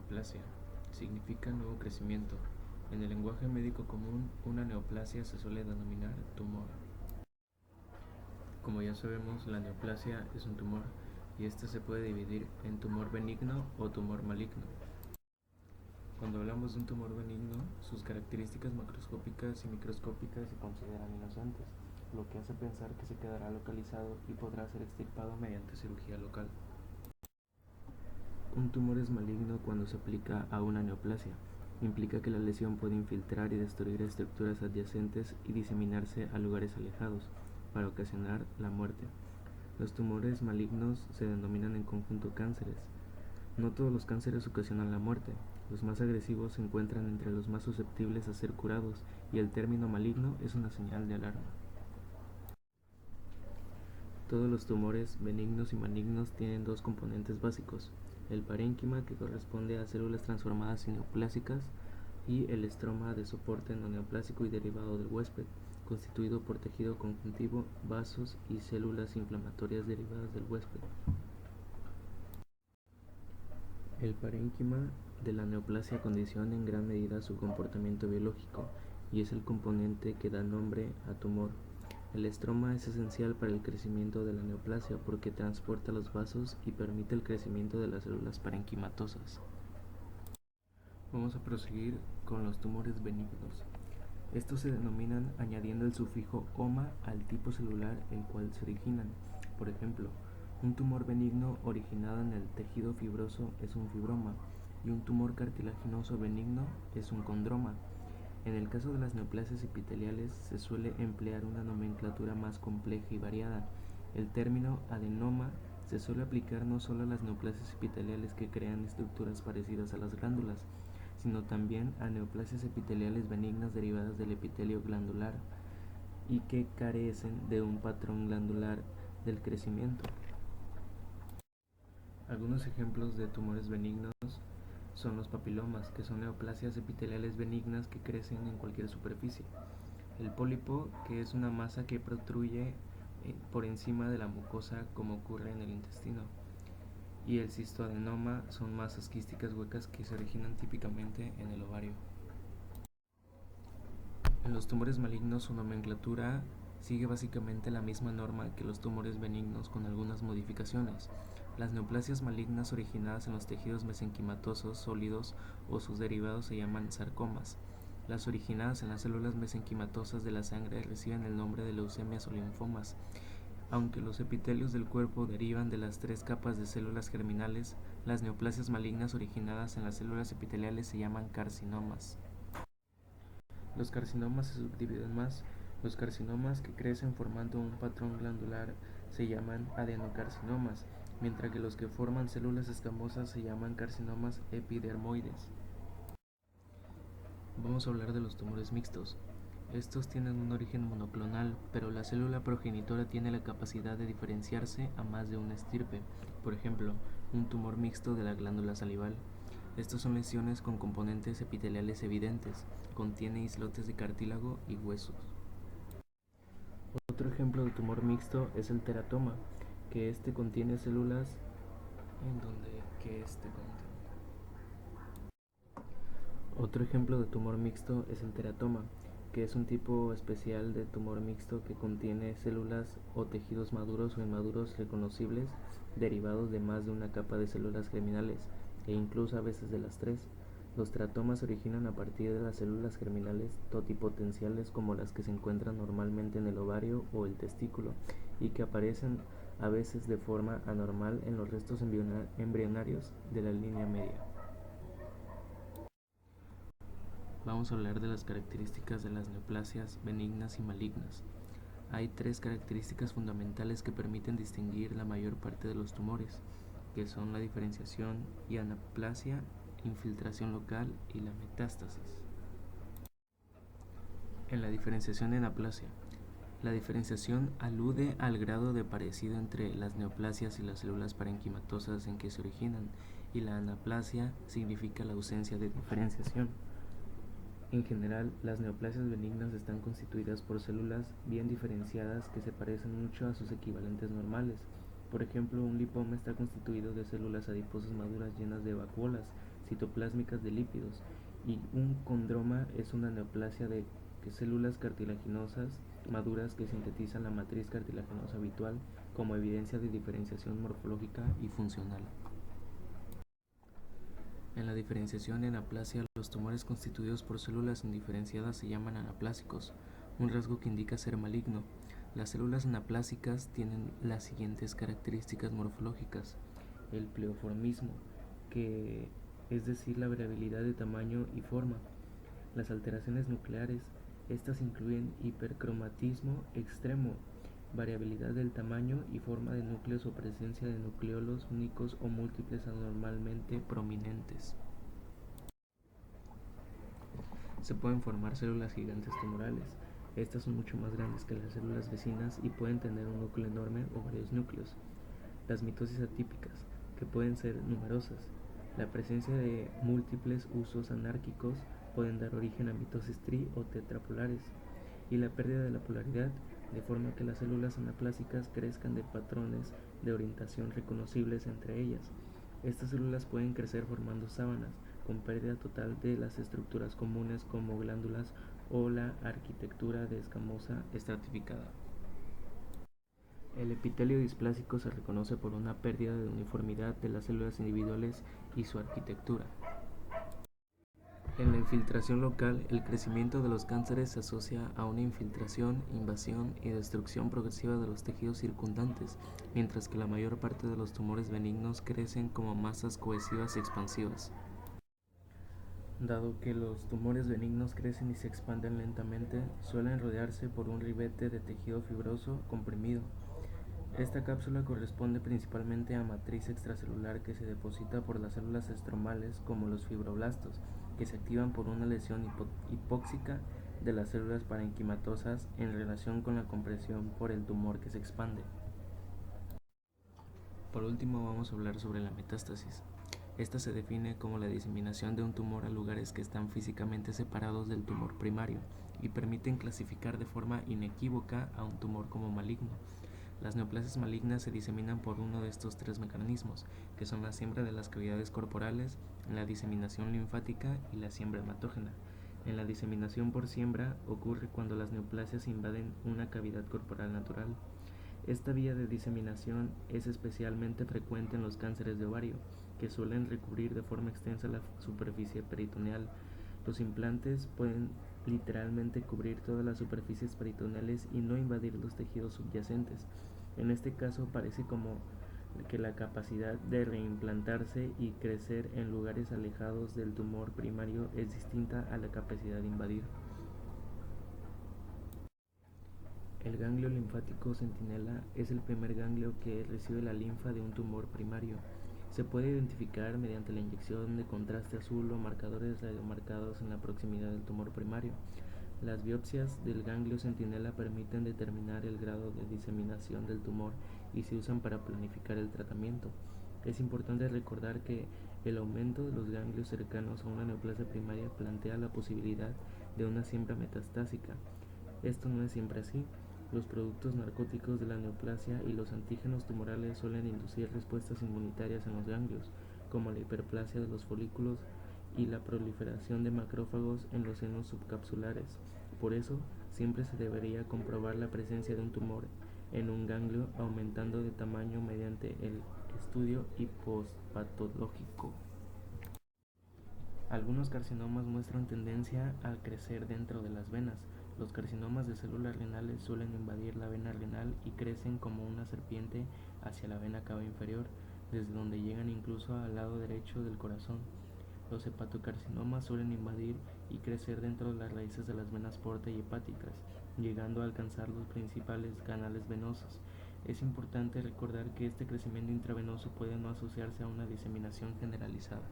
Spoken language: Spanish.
Neoplasia significa nuevo crecimiento. En el lenguaje médico común, una neoplasia se suele denominar tumor. Como ya sabemos, la neoplasia es un tumor y este se puede dividir en tumor benigno o tumor maligno. Cuando hablamos de un tumor benigno, sus características macroscópicas y microscópicas se consideran inocentes, lo que hace pensar que se quedará localizado y podrá ser extirpado mediante cirugía local. Un tumor es maligno cuando se aplica a una neoplasia. Implica que la lesión puede infiltrar y destruir estructuras adyacentes y diseminarse a lugares alejados, para ocasionar la muerte. Los tumores malignos se denominan en conjunto cánceres. No todos los cánceres ocasionan la muerte. Los más agresivos se encuentran entre los más susceptibles a ser curados, y el término maligno es una señal de alarma. Todos los tumores benignos y malignos tienen dos componentes básicos: el parénquima, que corresponde a células transformadas y neoplásicas, y el estroma de soporte no neoplásico y derivado del huésped, constituido por tejido conjuntivo, vasos y células inflamatorias derivadas del huésped. El parénquima de la neoplasia condiciona en gran medida su comportamiento biológico y es el componente que da nombre a tumor. El estroma es esencial para el crecimiento de la neoplasia porque transporta los vasos y permite el crecimiento de las células parenquimatosas. Vamos a proseguir con los tumores benignos. Estos se denominan añadiendo el sufijo "oma" al tipo celular el cual se originan. Por ejemplo, un tumor benigno originado en el tejido fibroso es un fibroma y un tumor cartilaginoso benigno es un condroma. En el caso de las neoplasias epiteliales se suele emplear una nomenclatura más compleja y variada. El término adenoma se suele aplicar no solo a las neoplasias epiteliales que crean estructuras parecidas a las glándulas, sino también a neoplasias epiteliales benignas derivadas del epitelio glandular y que carecen de un patrón glandular del crecimiento. Algunos ejemplos de tumores benignos son los papilomas, que son neoplasias epiteliales benignas que crecen en cualquier superficie. El pólipo, que es una masa que protruye por encima de la mucosa como ocurre en el intestino. Y el cistoadenoma son masas quísticas huecas que se originan típicamente en el ovario. En los tumores malignos su nomenclatura sigue básicamente la misma norma que los tumores benignos con algunas modificaciones. Las neoplasias malignas originadas en los tejidos mesenquimatosos sólidos o sus derivados se llaman sarcomas. Las originadas en las células mesenquimatosas de la sangre reciben el nombre de leucemias o linfomas. Aunque los epitelios del cuerpo derivan de las tres capas de células germinales, las neoplasias malignas originadas en las células epiteliales se llaman carcinomas. Los carcinomas se subdividen más. Los carcinomas que crecen formando un patrón glandular se llaman adenocarcinomas, mientras que los que forman células escamosas se llaman carcinomas epidermoides. Vamos a hablar de los tumores mixtos. Estos tienen un origen monoclonal, pero la célula progenitora tiene la capacidad de diferenciarse a más de una estirpe. Por ejemplo, un tumor mixto de la glándula salival. Estos son lesiones con componentes epiteliales evidentes, contiene islotes de cartílago y huesos. Otro ejemplo de tumor mixto es el teratoma, que contiene células en donde que este contiene. Otro ejemplo de tumor mixto es el teratoma, que es un tipo especial de tumor mixto que contiene células o tejidos maduros o inmaduros reconocibles derivados de más de una capa de células germinales e incluso a veces de las tres. Los teratomas se originan a partir de las células germinales totipotenciales como las que se encuentran normalmente en el ovario o el testículo y que aparecen a veces de forma anormal en los restos embrionarios de la línea media. Vamos a hablar de las características de las neoplasias benignas y malignas. Hay tres características fundamentales que permiten distinguir la mayor parte de los tumores, que son la diferenciación y anaplasia, infiltración local y la metástasis. En la diferenciación y anaplasia, la diferenciación alude al grado de parecido entre las neoplasias y las células parenquimatosas en que se originan, y la anaplasia significa la ausencia de diferenciación. En general, las neoplasias benignas están constituidas por células bien diferenciadas que se parecen mucho a sus equivalentes normales. Por ejemplo, un lipoma está constituido de células adiposas maduras llenas de vacuolas, citoplásmicas de lípidos, y un condroma es una neoplasia de células cartilaginosas maduras que sintetizan la matriz cartilaginosa habitual como evidencia de diferenciación morfológica y funcional. En la diferenciación en aplasia, los tumores constituidos por células indiferenciadas se llaman anaplásicos, un rasgo que indica ser maligno. Las células anaplásicas tienen las siguientes características morfológicas: el pleoformismo, que es decir, la variabilidad de tamaño y forma; las alteraciones nucleares, estas incluyen hipercromatismo extremo, variabilidad del tamaño y forma de núcleos o presencia de nucleolos únicos o múltiples anormalmente prominentes. Se pueden formar células gigantes tumorales. Estas son mucho más grandes que las células vecinas y pueden tener un núcleo enorme o varios núcleos. Las mitosis atípicas, que pueden ser numerosas. La presencia de múltiples usos anárquicos pueden dar origen a mitosis tri o tetrapolares. Y la pérdida de la polaridad, de forma que las células anaplásicas crezcan de patrones de orientación reconocibles entre ellas. Estas células pueden crecer formando sábanas, con pérdida total de las estructuras comunes como glándulas o la arquitectura de escamosa estratificada. El epitelio displásico se reconoce por una pérdida de uniformidad de las células individuales y su arquitectura. En la infiltración local, el crecimiento de los cánceres se asocia a una infiltración, invasión y destrucción progresiva de los tejidos circundantes, mientras que la mayor parte de los tumores benignos crecen como masas cohesivas y expansivas. Dado que los tumores benignos crecen y se expanden lentamente, suelen rodearse por un ribete de tejido fibroso comprimido. Esta cápsula corresponde principalmente a matriz extracelular que se deposita por las células estromales como los fibroblastos, que se activan por una lesión hipóxica de las células parenquimatosas en relación con la compresión por el tumor que se expande. Por último, vamos a hablar sobre la metástasis. Esta se define como la diseminación de un tumor a lugares que están físicamente separados del tumor primario y permiten clasificar de forma inequívoca a un tumor como maligno. Las neoplasias malignas se diseminan por uno de estos tres mecanismos, que son la siembra de las cavidades corporales, la diseminación linfática y la siembra hematógena. En la diseminación por siembra ocurre cuando las neoplasias invaden una cavidad corporal natural. Esta vía de diseminación es especialmente frecuente en los cánceres de ovario, que suelen recubrir de forma extensa la superficie peritoneal. Los implantes pueden literalmente cubrir todas las superficies peritoneales y no invadir los tejidos subyacentes. En este caso parece como que la capacidad de reimplantarse y crecer en lugares alejados del tumor primario es distinta a la capacidad de invadir. El ganglio linfático centinela es el primer ganglio que recibe la linfa de un tumor primario. Se puede identificar mediante la inyección de contraste azul o marcadores radiomarcados en la proximidad del tumor primario. Las biopsias del ganglio centinela permiten determinar el grado de diseminación del tumor y se usan para planificar el tratamiento. Es importante recordar que el aumento de los ganglios cercanos a una neoplasia primaria plantea la posibilidad de una siembra metastásica. Esto no es siempre así. Los productos narcóticos de la neoplasia y los antígenos tumorales suelen inducir respuestas inmunitarias en los ganglios, como la hiperplasia de los folículos y la proliferación de macrófagos en los senos subcapsulares. Por eso, siempre se debería comprobar la presencia de un tumor en un ganglio aumentando de tamaño mediante el estudio hipospatológico. Algunos carcinomas muestran tendencia a crecer dentro de las venas. Los carcinomas de células renales suelen invadir la vena renal y crecen como una serpiente hacia la vena cava inferior, desde donde llegan incluso al lado derecho del corazón. Los hepatocarcinomas suelen invadir y crecer dentro de las raíces de las venas porta y hepáticas, llegando a alcanzar los principales canales venosos. Es importante recordar que este crecimiento intravenoso puede no asociarse a una diseminación generalizada.